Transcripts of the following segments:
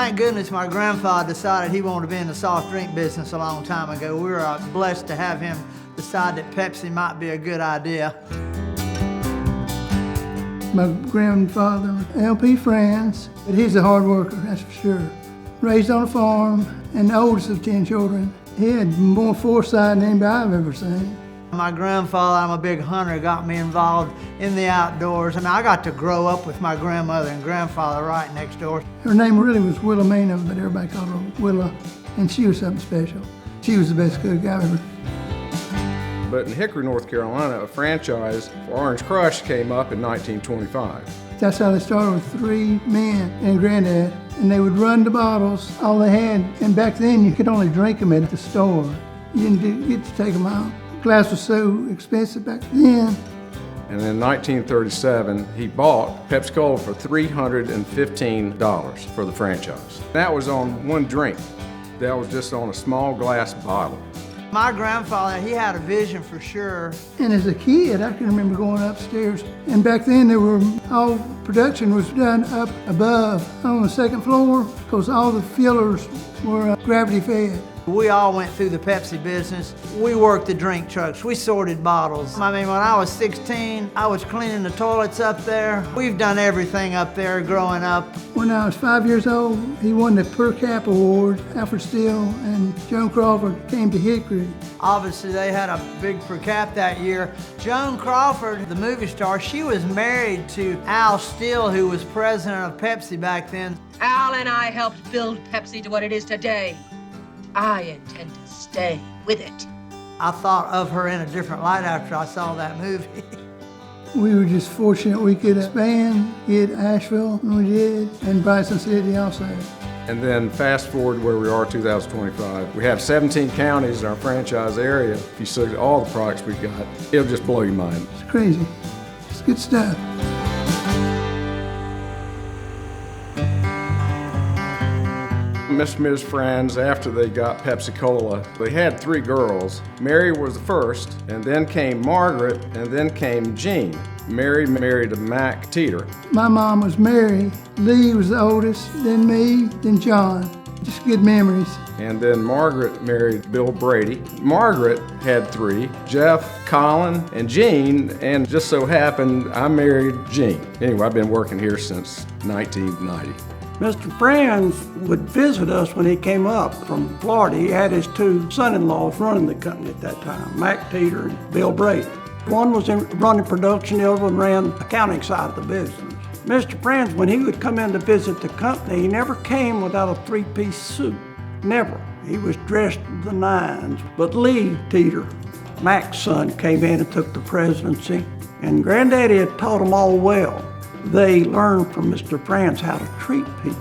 Thank goodness my grandfather decided he wanted to be in the soft drink business a long time ago. We were blessed to have him decide that Pepsi might be a good idea. My grandfather, LP Franz, but he's a hard worker, that's for sure. Raised on a farm and the oldest of 10 children. He had more foresight than anybody I've ever seen. My grandfather, I'm a big hunter, got me involved in the outdoors, and I got to grow up with my grandmother and grandfather right next door. Her name really was Wilhelmina, but everybody called her Willa, and she was something special. She was the best cook I've ever. But in Hickory, North Carolina, a franchise for Orange Crush came up in 1925. That's how they started, with 3 men and Granddad, and they would run the bottles, all they had, and back then you could only drink them at the store. You didn't get to take them out. Glass was so expensive back then. And in 1937, he bought Pepsi Cola for $315 for the franchise. That was on one drink. That was just on a small glass bottle. My grandfather, he had a vision for sure. And as a kid, I can remember going upstairs. And back then, all production was done up above on the second floor because all the fillers were gravity fed. We all went through the Pepsi business. We worked the drink trucks. We sorted bottles. I mean, when I was 16, I was cleaning the toilets up there. We've done everything up there growing up. When I was 5 years old, he won the Per Cap Award. Alfred Steele and Joan Crawford came to Hickory. Obviously, they had a big per cap that year. Joan Crawford, the movie star, she was married to Al Steele, who was president of Pepsi back then. Al and I helped build Pepsi to what it is today. I intend to stay with it. I thought of her in a different light after I saw that movie. We were just fortunate we could expand, get Asheville, and we did, and Bryson City also. And then fast forward where we are 2025. We have 17 counties in our franchise area. If you see all the products we've got, it'll just blow your mind. It's crazy. It's good stuff. Mr. and Ms. Franz, after they got Pepsi Cola, they had 3 girls. Mary was the first, and then came Margaret, and then came Jean. Mary married Mac Teeter. My mom was Mary. Lee was the oldest, then me, then John. Just good memories. And then Margaret married Bill Brady. Margaret had 3, Jeff, Colin, and Jean, and just so happened I married Jean. Anyway, I've been working here since 1990. Mr. Franz would visit us when he came up from Florida. He had his 2 son-in-laws running the company at that time, Mac Teeter and Bill Brady. One was running production, the other one ran the accounting side of the business. Mr. Franz, when he would come in to visit the company, he never came without a 3-piece suit, never. He was dressed to the nines. But Lee Teeter, Mac's son, came in and took the presidency, and Granddaddy had taught them all well. They learned from Mr. Franz how to treat people.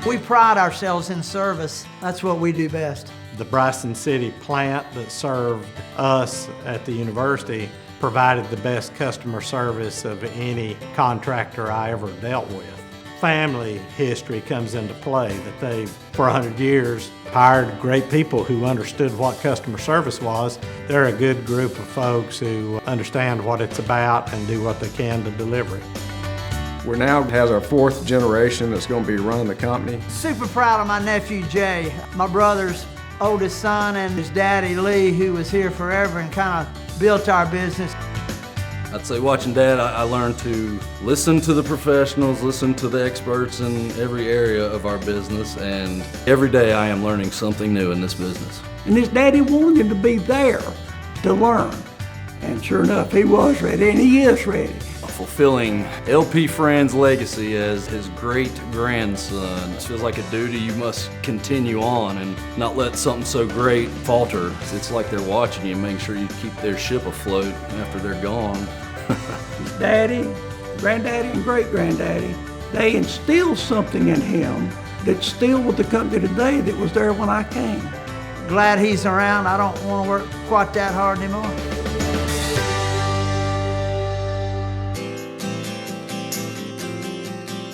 We pride ourselves in service. That's what we do best. The Bryson City plant that served us at the university provided the best customer service of any contractor I ever dealt with. Family history comes into play, that they've, for 100 years, hired great people who understood what customer service was. They're a good group of folks who understand what it's about and do what they can to deliver it. We now has our 4th generation that's going to be running the company. Super proud of my nephew Jay, my brother's oldest son, and his daddy Lee, who was here forever and kind of built our business. I'd say watching Dad, I learned to listen to the professionals, listen to the experts in every area of our business, and every day I am learning something new in this business. And his daddy wanted him to be there to learn. And sure enough, he was ready, and he is ready. Fulfilling LP Fran's legacy as his great-grandson. It feels like a duty you must continue on and not let something so great falter. It's like they're watching you, making sure you keep their ship afloat after they're gone. His daddy, granddaddy, and great-granddaddy, they instilled something in him that's still with the company today that was there when I came. Glad he's around. I don't want to work quite that hard anymore.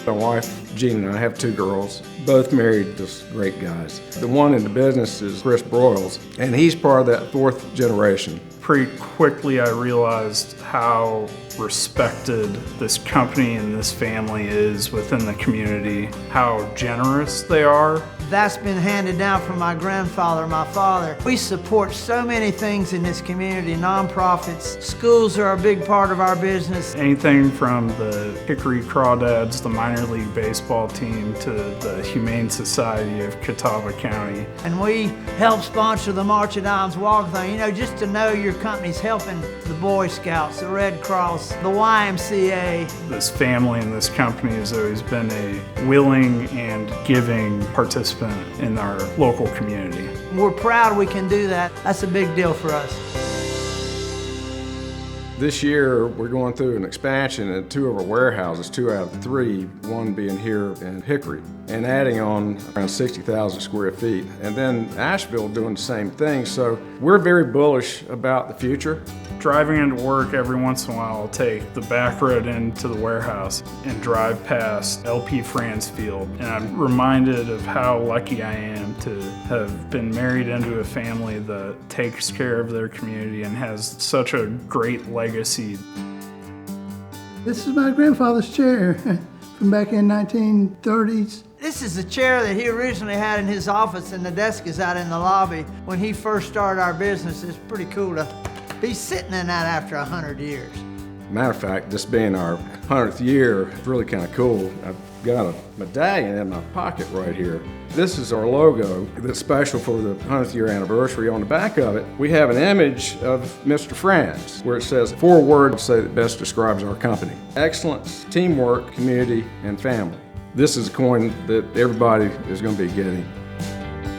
My wife, Jean, and I have 2 girls. Both married just great guys. The one in the business is Chris Broyles, and he's part of that fourth generation. Pretty quickly I realized how respected this company and this family is within the community, how generous they are. That's been handed down from my grandfather, my father. We support so many things in this community, nonprofits. Schools are a big part of our business. Anything from the Hickory Crawdads, the minor league baseball team, to the Humane Society of Catawba County. And we help sponsor the March of Dimes Walkathon. You know, just to know your company's helping the Boy Scouts, the Red Cross, the YMCA. This family and this company has always been a willing and giving participant in our local community. We're proud we can do that. That's a big deal for us. This year, we're going through an expansion at 2 of our warehouses, 2 out of 3, one being here in Hickory, and adding on around 60,000 square feet. And then Asheville doing the same thing. So we're very bullish about the future. Driving into work every once in a while, I'll take the back road into the warehouse and drive past LP Franz Field. And I'm reminded of how lucky I am to have been married into a family that takes care of their community and has such a great legacy. This is my grandfather's chair from back in 1930s. This is a chair that he originally had in his office, and the desk is out in the lobby. When he first started our business, it's pretty cool to be sitting in that after 100 years. Matter of fact, this being our 100th year, it's really kind of cool. I've got a medallion in my pocket right here. This is our logo that's special for the 100th year anniversary. On the back of it, we have an image of Mr. Franz, where it says 4 words say that best describes our company: excellence, teamwork, community, and family. This is a coin that everybody is going to be getting.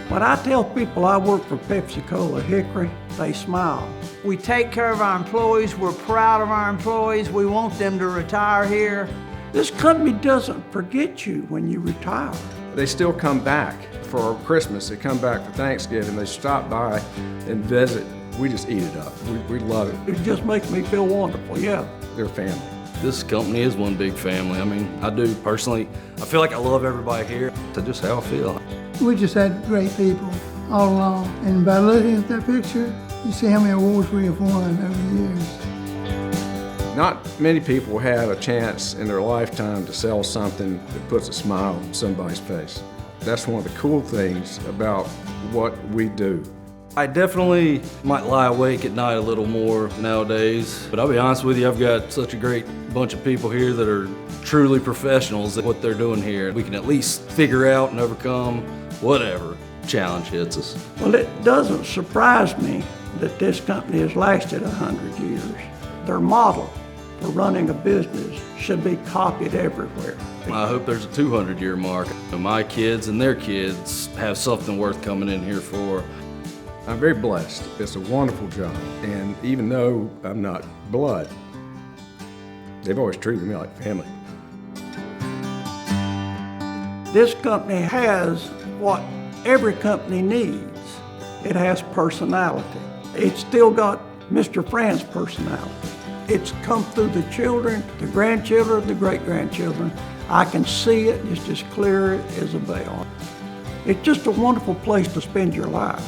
When I tell people I work for Pepsi Cola Hickory, they smile. We take care of our employees. We're proud of our employees. We want them to retire here. This company doesn't forget you when you retire. They still come back for Christmas. They come back for Thanksgiving. They stop by and visit. We just eat it up. We love it. It just makes me feel wonderful, yeah. They're family. This company is one big family. I mean, I do personally, I feel like I love everybody here. That's just how I feel. We just had great people all along. And by looking at that picture, you see how many awards we have won over the years. Not many people have a chance in their lifetime to sell something that puts a smile on somebody's face. That's one of the cool things about what we do. I definitely might lie awake at night a little more nowadays, but I'll be honest with you, I've got such a great bunch of people here that are truly professionals at what they're doing here. We can at least figure out and overcome whatever challenge hits us. Well, it doesn't surprise me that this company has lasted 100 years. Their model for running a business should be copied everywhere. I hope there's a 200-year mark. My kids and their kids have something worth coming in here for. I'm very blessed. It's a wonderful job. And even though I'm not blood, they've always treated me like family. This company has what every company needs. It has personality. It's still got Mr. Fran's personality. It's come through the children, the grandchildren, the great-grandchildren. I can see it just as clear as a bell. It's just a wonderful place to spend your life.